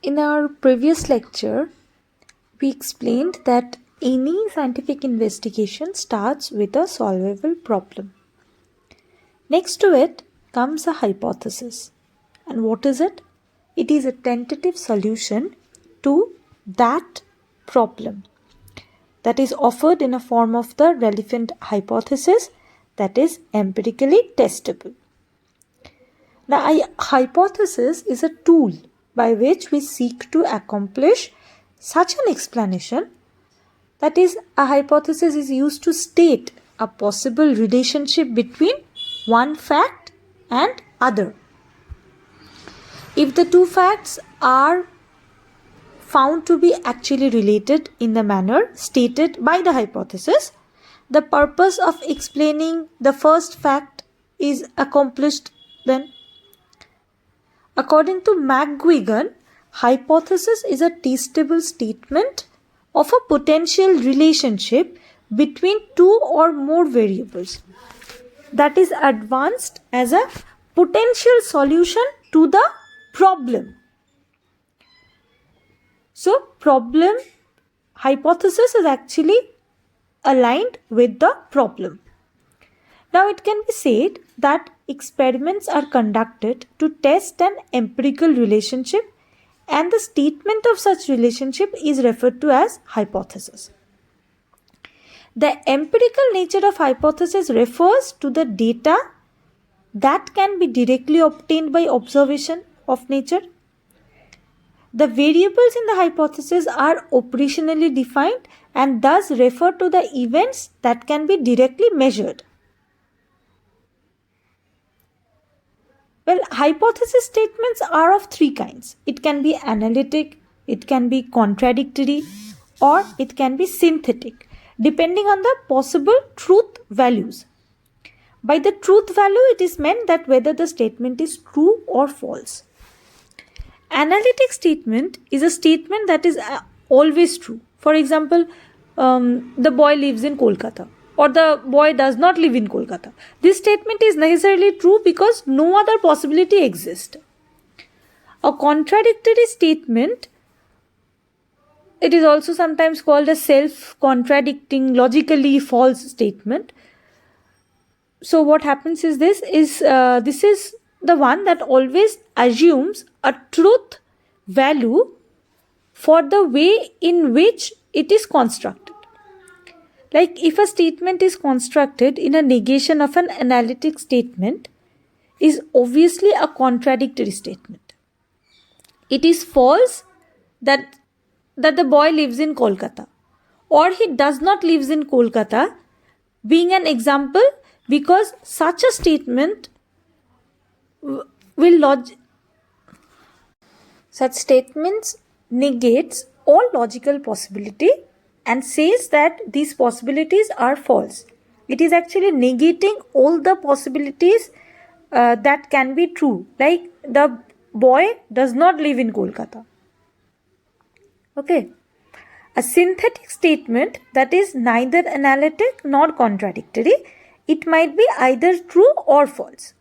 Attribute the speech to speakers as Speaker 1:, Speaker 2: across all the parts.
Speaker 1: In our previous lecture, we explained that any scientific investigation starts with a solvable problem. Next to it comes a hypothesis. And what is it? It is a tentative solution to that problem that is offered in a form of the relevant hypothesis that is empirically testable. Now, a hypothesis is a tool by which we seek to accomplish such an explanation. That is, a hypothesis is used to state a possible relationship between one fact and other. If the two facts are found to be actually related in the manner stated by the hypothesis, the purpose of explaining the first fact is accomplished then. According to McGuigan, hypothesis is a testable statement of a potential relationship between two or more variables that is advanced as a potential solution to the problem. So, problem hypothesis is actually aligned with the problem. Now, it can be said that experiments are conducted to test an empirical relationship, and the statement of such relationship is referred to as hypothesis. The empirical nature of hypothesis refers to the data that can be directly obtained by observation of nature. The variables in the hypothesis are operationally defined and thus refer to the events that can be directly measured. Well, hypothesis statements are of three kinds. It can be analytic, it can be contradictory, or it can be synthetic, depending on the possible truth values. By the truth value, it is meant that whether the statement is true or false. Analytic statement is a statement that is always true. For example, the boy lives in Kolkata, or the boy does not live in Kolkata. This statement is necessarily true because no other possibility exists. A contradictory statement, it is also sometimes called a self-contradicting, logically false statement. So what happens is this is the one that always assumes a truth value for the way in which it is constructed. Like if a statement is constructed in a negation of an analytic statement, is obviously a contradictory statement. It is false that the boy lives in Kolkata, or he does not live in Kolkata, being an example, because such a statement such statements negates all logical possibility and says that these possibilities are false. It is actually negating all the possibilities that can be true, like the boy does not live in Kolkata. Okay. A synthetic statement that is neither analytic nor contradictory, it might be either true or false.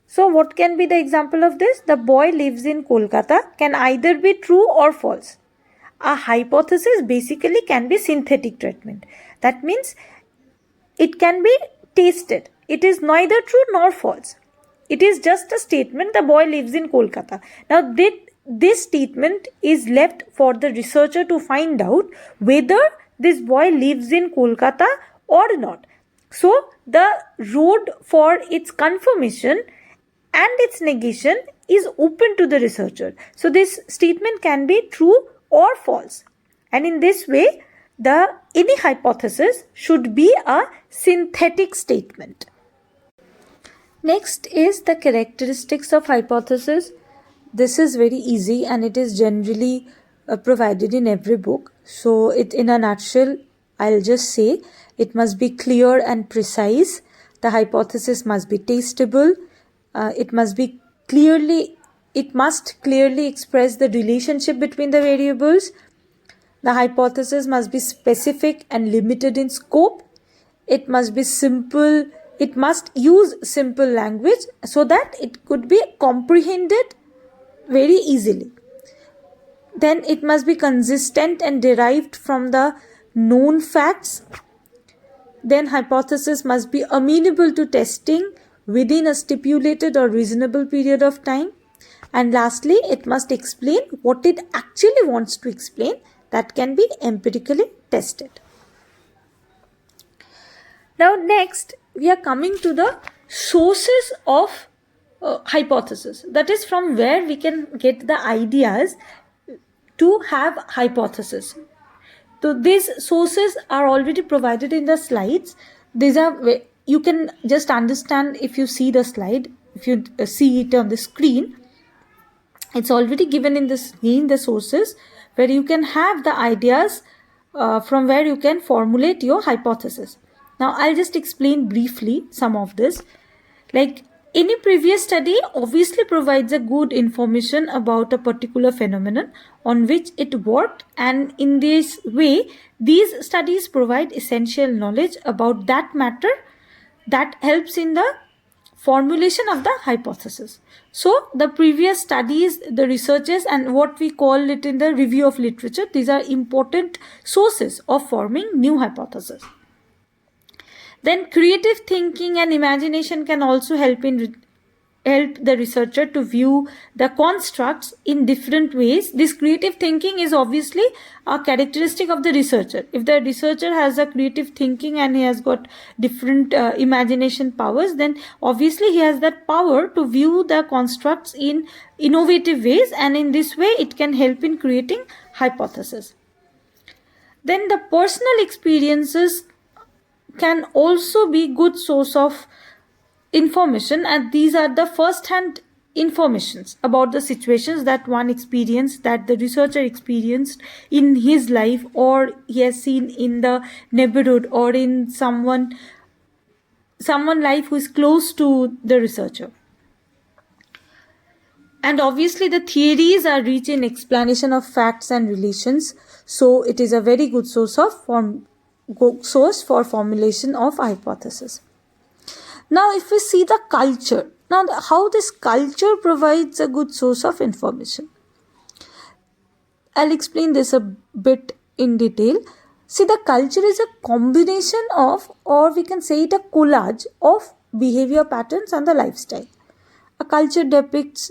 Speaker 1: So what can be the example of this? The boy lives in Kolkata can either be true or false. A hypothesis basically can be synthetic statement. That means it can be tested. It is neither true nor false. It is just a statement, the boy lives in Kolkata. Now this statement is left for the researcher to find out whether this boy lives in Kolkata or not. So the road for its confirmation and its negation is open to the researcher. So this statement can be true or false. And in this way, any hypothesis should be a synthetic statement. Next is the characteristics of hypothesis. This is very easy and it is generally provided in every book. So in a nutshell, I'll just say it must be clear and precise. The hypothesis must be testable. It must clearly express the relationship between the variables. The hypothesis must be specific and limited in scope. It must be simple. It must use simple language so that it could be comprehended very easily. Then it must be consistent and derived from the known facts. Then hypothesis must be amenable to testing within a stipulated or reasonable period of time. And lastly, it must explain what it actually wants to explain, that can be empirically tested. Now next, we are coming to the sources of hypothesis. That is, from where we can get the ideas to have hypothesis. So these sources are already provided in the slides. These are, you can just understand if you see the slide, if you see it on the screen. It's already given in the sources where you can have the ideas from where you can formulate your hypothesis. Now I'll just explain briefly some of this. Like, any previous study obviously provides a good information about a particular phenomenon on which it worked, and in this way these studies provide essential knowledge about that matter that helps in the formulation of the hypothesis. So the previous studies, the researches, and what we call it in the review of literature, these are important sources of forming new hypotheses. Then creative thinking and imagination can also help the researcher to view the constructs in different ways. This creative thinking is obviously a characteristic of the researcher. If the researcher has a creative thinking and he has got different imagination powers, then obviously he has that power to view the constructs in innovative ways, and in this way it can help in creating hypotheses. Then the personal experiences can also be good source of information, and these are the first-hand informations about the situations that one experienced, that the researcher experienced in his life, or he has seen in the neighborhood, or in someone life who is close to the researcher. And obviously the theories are rich in explanation of facts and relations, so it is a very good source for formulation of hypothesis. Now if we see the culture, now how this culture provides a good source of information, I'll explain this a bit in detail. See, the culture is a combination of, or we can say it a collage of, behavior patterns and the lifestyle. A culture depicts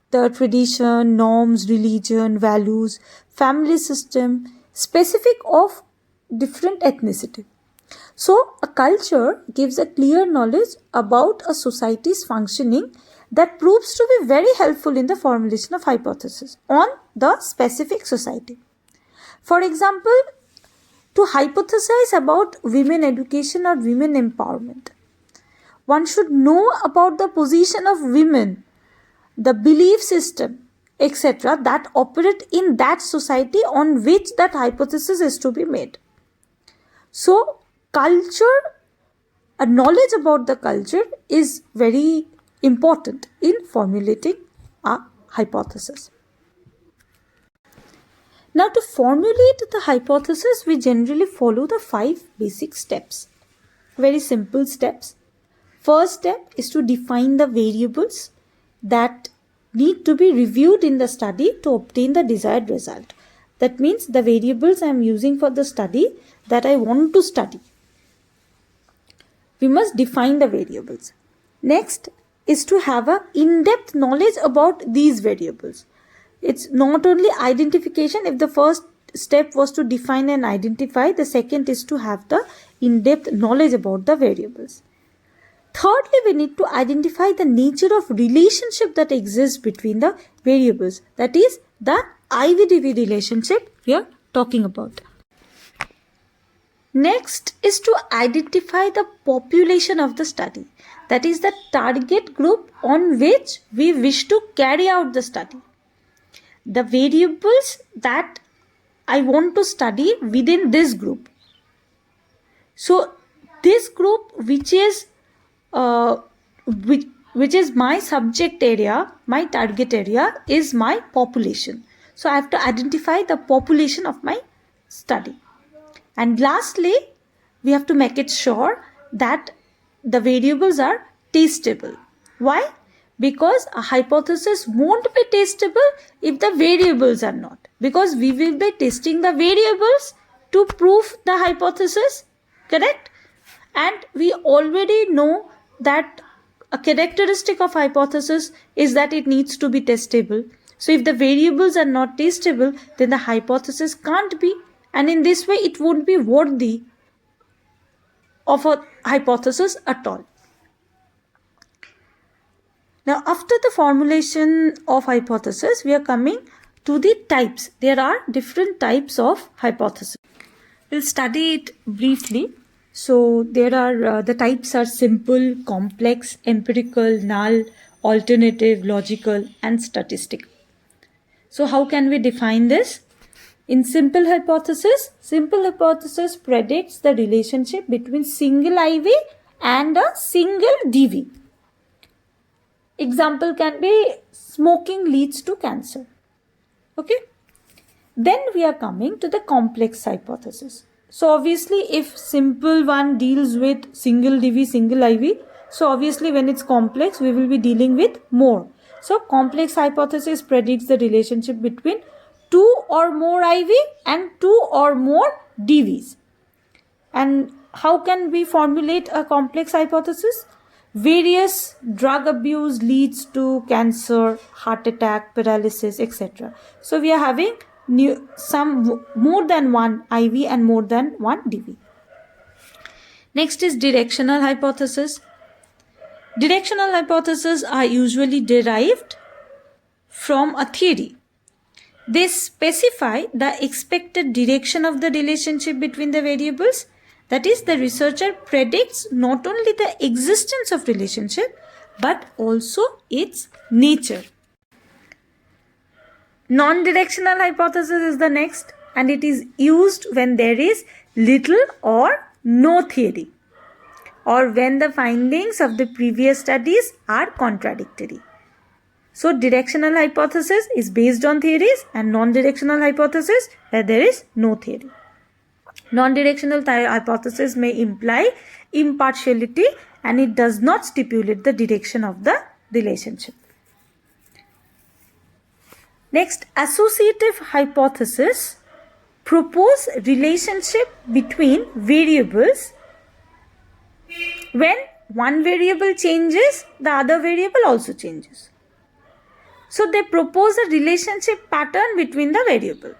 Speaker 1: the tradition, norms, religion, values, family system, specific of different ethnicity. So a culture gives a clear knowledge about a society's functioning that proves to be very helpful in the formulation of hypothesis on the specific society. For example, to hypothesize about women education or women empowerment, one should know about the position of women, the belief system, etc. that operate in that society on which that hypothesis is to be made. So culture, a knowledge about the culture is very important in formulating a hypothesis. Now to formulate the hypothesis, we generally follow the 5 basic steps. Very simple steps. First step is to define the variables that need to be reviewed in the study to obtain the desired result. That means the variables I am using for the study that I want to study. We must define the variables. Next is to have an in-depth knowledge about these variables. It's not only identification. If the first step was to define and identify, the second is to have the in-depth knowledge about the variables. Thirdly, we need to identify the nature of relationship that exists between the variables. That is the IVDV relationship we are talking about. Next is to identify the population of the study. That is the target group on which we wish to carry out the study. The variables that I want to study within this group. So this group which is my subject area, my target area is my population. So I have to identify the population of my study. And lastly, we have to make it sure that the variables are testable. Why? because a hypothesis won't be testable if the variables are not, because we will be testing the variables to prove the hypothesis, correct? And we already know that a characteristic of hypothesis is that it needs to be testable. So if the variables are not testable, then the hypothesis can't be, and in this way it won't be worthy of a hypothesis at all. Now, after the formulation of hypothesis, we are coming to the types. There are different types of hypothesis. We'll study it briefly. So, there are the types are simple, complex, empirical, null, alternative, logical, and statistical. So, how can we define this? In simple hypothesis predicts the relationship between single IV and a single DV. Example can be smoking leads to cancer. Okay. Then we are coming to the complex hypothesis. So obviously if simple one deals with single DV, single IV, so obviously when it's complex we will be dealing with more. So complex hypothesis predicts the relationship between 2 or more IV and 2 or more DVs. And how can we formulate a complex hypothesis? Various drug abuse leads to cancer, heart attack, paralysis, etc. So we are having some more than one IV and more than one DV. Next is directional hypothesis. Directional hypotheses are usually derived from a theory. They specify the expected direction of the relationship between the variables. That is, the researcher predicts not only the existence of relationship but also its nature. Non-directional hypothesis is the next, and it is used when there is little or no theory, or when the findings of the previous studies are contradictory. So directional hypothesis is based on theories, and non-directional hypothesis where there is no theory. Non-directional hypothesis may imply impartiality, and it does not stipulate the direction of the relationship. Next, associative hypothesis propose relationship between variables. When one variable changes, the other variable also changes. So they propose a relationship pattern between the variable.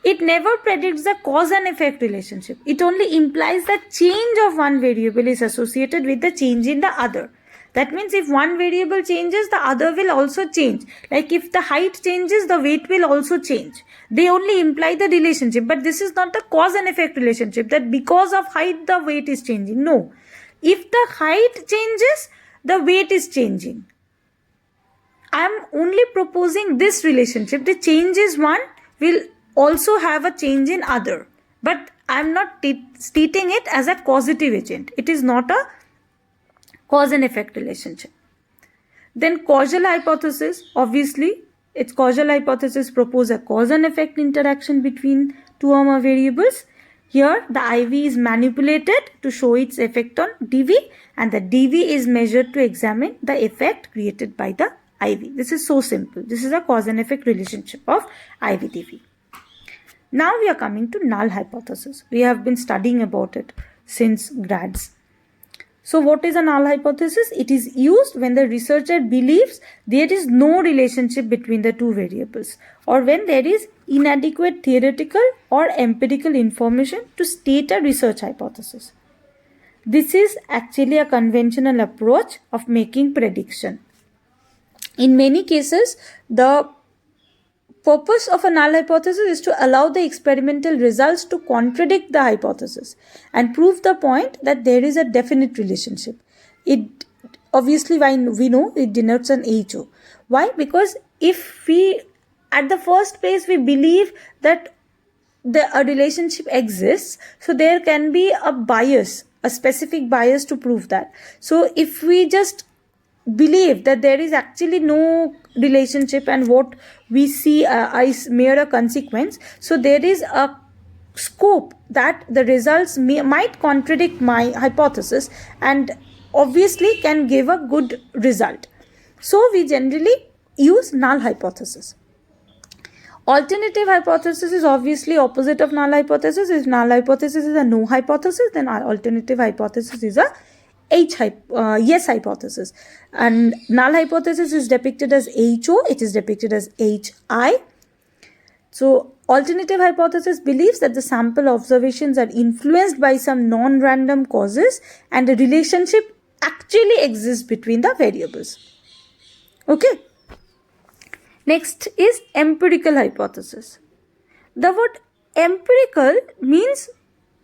Speaker 1: It never predicts the cause and effect relationship. It only implies that change of one variable is associated with the change in the other. That means if one variable changes, the other will also change. Like if the height changes, the weight will also change. They only imply the relationship, but this is not the cause and effect relationship, that because of height the weight is changing. No. If the height changes, the weight is changing. I am only proposing this relationship. The change is one will also have a change in other. But I am not stating it as a causative agent. It is not a cause and effect relationship. Then causal hypothesis, obviously, its causal hypothesis propose a cause and effect interaction between two or more variables. Here the IV is manipulated to show its effect on DV, and the DV is measured to examine the effect created by the IV. This is so simple. This is a cause and effect relationship of IV-DV. Now we are coming to null hypothesis. We have been studying about it since grads. So what is a null hypothesis? It is used when the researcher believes there is no relationship between the two variables, or when there is inadequate theoretical or empirical information to state a research hypothesis. This is actually a conventional approach of making prediction. In many cases, the purpose of a null hypothesis is to allow the experimental results to contradict the hypothesis and prove the point that there is a definite relationship. It obviously, we know it denotes an HO. Why? Because if we, at the first place, we believe that a relationship exists, so there can be a bias, a specific bias to prove that. So if we just believe that there is actually no relationship and what we see is mere a consequence, so there is a scope that the results might contradict my hypothesis and obviously can give a good result. So we generally use null hypothesis. Alternative hypothesis is obviously opposite of null hypothesis. If null hypothesis is a no hypothesis, then our alternative hypothesis is a yes hypothesis. And null hypothesis is depicted as HO, it is depicted as HI. So alternative hypothesis believes that the sample observations are influenced by some non-random causes and a relationship actually exists between the variables. Okay. Next is empirical hypothesis. The word empirical means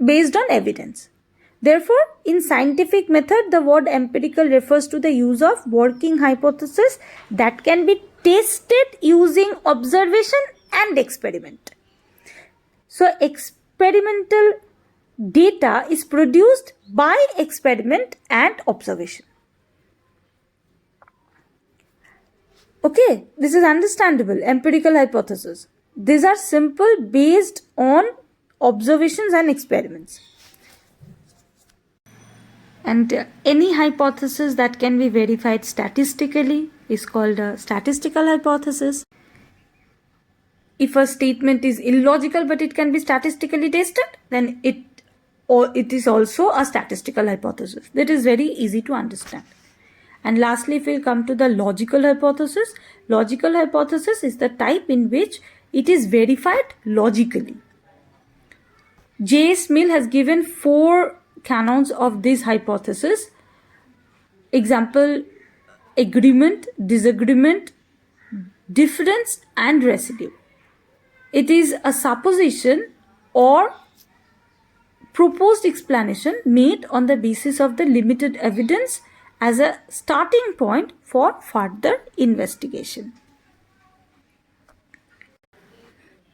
Speaker 1: based on evidence. Therefore, in scientific method, the word empirical refers to the use of working hypothesis that can be tested using observation and experiment. So, experimental data is produced by experiment and observation. Okay, this is understandable. Empirical hypothesis. These are simple based on observations and experiments. And any hypothesis that can be verified statistically is called a statistical hypothesis. If a statement is illogical but it can be statistically tested, then it is also a statistical hypothesis. That is very easy to understand. And lastly, if we come to the logical hypothesis, logical hypothesis is the type in which it is verified logically. J.S. Mill has given 4 canons of this hypothesis. Example: agreement, disagreement, difference, and residue. It is a supposition or proposed explanation made on the basis of the limited evidence as a starting point for further investigation.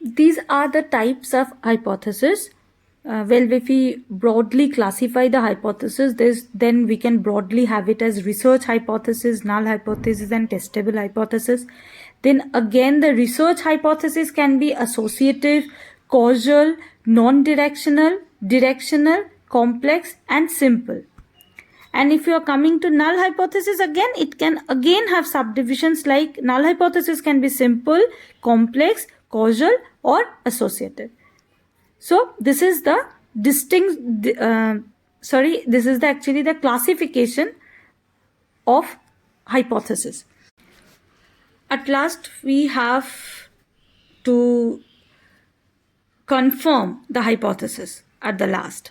Speaker 1: These are the types of hypothesis. Well, if we broadly classify the hypothesis, then we can broadly have it as research hypothesis, null hypothesis, and testable hypothesis. Then again, the research hypothesis can be associative, causal, non-directional, directional, complex, and simple. And if you are coming to null hypothesis, again, it can again have subdivisions like null hypothesis can be simple, complex, causal, or associative. So this is the actually the classification of hypothesis. At last, we have to confirm the hypothesis at the last.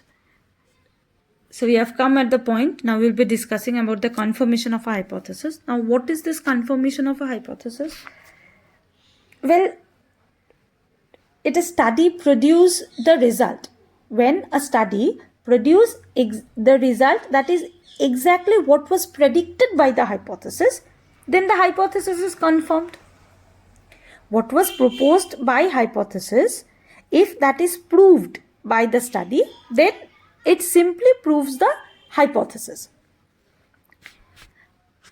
Speaker 1: So we have come at the point, now we'll be discussing about the confirmation of a hypothesis. Now what is this confirmation of a hypothesis? Well, a study produces the result. When a study produces the result that is exactly what was predicted by the hypothesis, then the hypothesis is confirmed. What was proposed by hypothesis, if that is proved by the study, then it simply proves the hypothesis.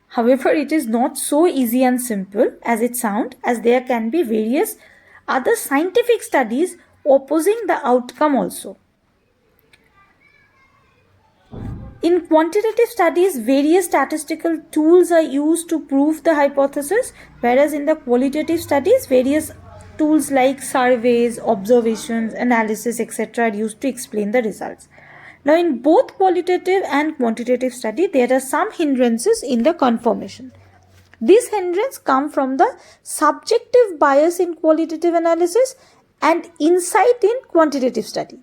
Speaker 1: However, it is not so easy and simple as it sounds, as there can be various other scientific studies opposing the outcome also. In quantitative studies, various statistical tools are used to prove the hypothesis, whereas in the qualitative studies, various tools like surveys, observations, analysis, etc. are used to explain the results. Now, in both qualitative and quantitative study, there are some hindrances in the confirmation. These hindrances come from the subjective bias in qualitative analysis and insight in quantitative study.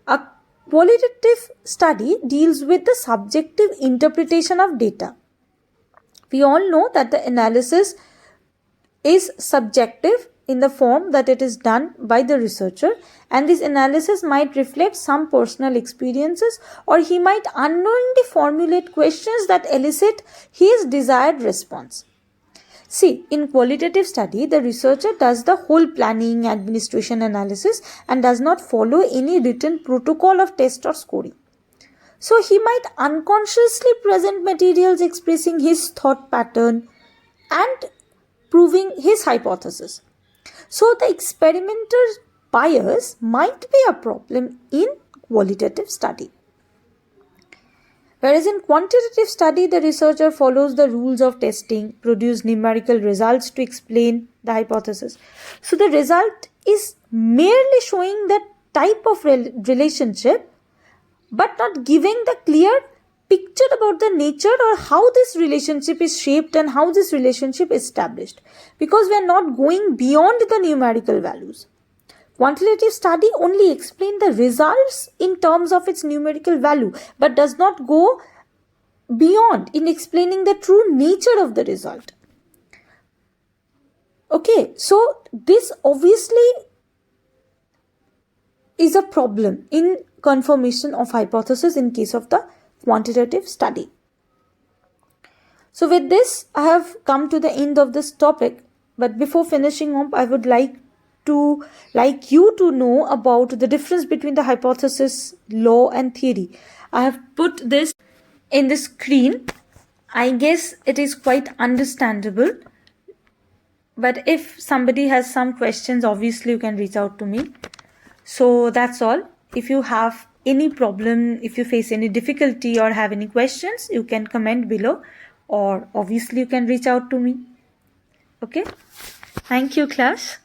Speaker 1: A qualitative study deals with the subjective interpretation of data. We all know that the analysis is subjective in the form that it is done by the researcher, and this analysis might reflect some personal experiences, or he might unknowingly formulate questions that elicit his desired response. See, in qualitative study, the researcher does the whole planning, administration, analysis and does not follow any written protocol of test or scoring. So he might unconsciously present materials expressing his thought pattern and proving his hypothesis. So the experimenter's bias might be a problem in qualitative study. Whereas in quantitative study, the researcher follows the rules of testing, produce numerical results to explain the hypothesis. So the result is merely showing the type of relationship, but not giving the clear picture about the nature or how this relationship is shaped and how this relationship is established, because we are not going beyond the numerical values. Quantitative study only explains the results in terms of its numerical value, but does not go beyond in explaining the true nature of the result. Okay, so this obviously is a problem in confirmation of hypothesis in case of the quantitative study. So with this, I have come to the end of this topic, but before finishing up, I would like you to know about the difference between the hypothesis, law and theory. I have put this in the screen. I guess it is quite understandable, but if somebody has some questions, obviously you can reach out to me. So that's all. If you have any problem, if you face any difficulty or have any questions, you can comment below, or obviously you can reach out to me. Okay, thank you, class.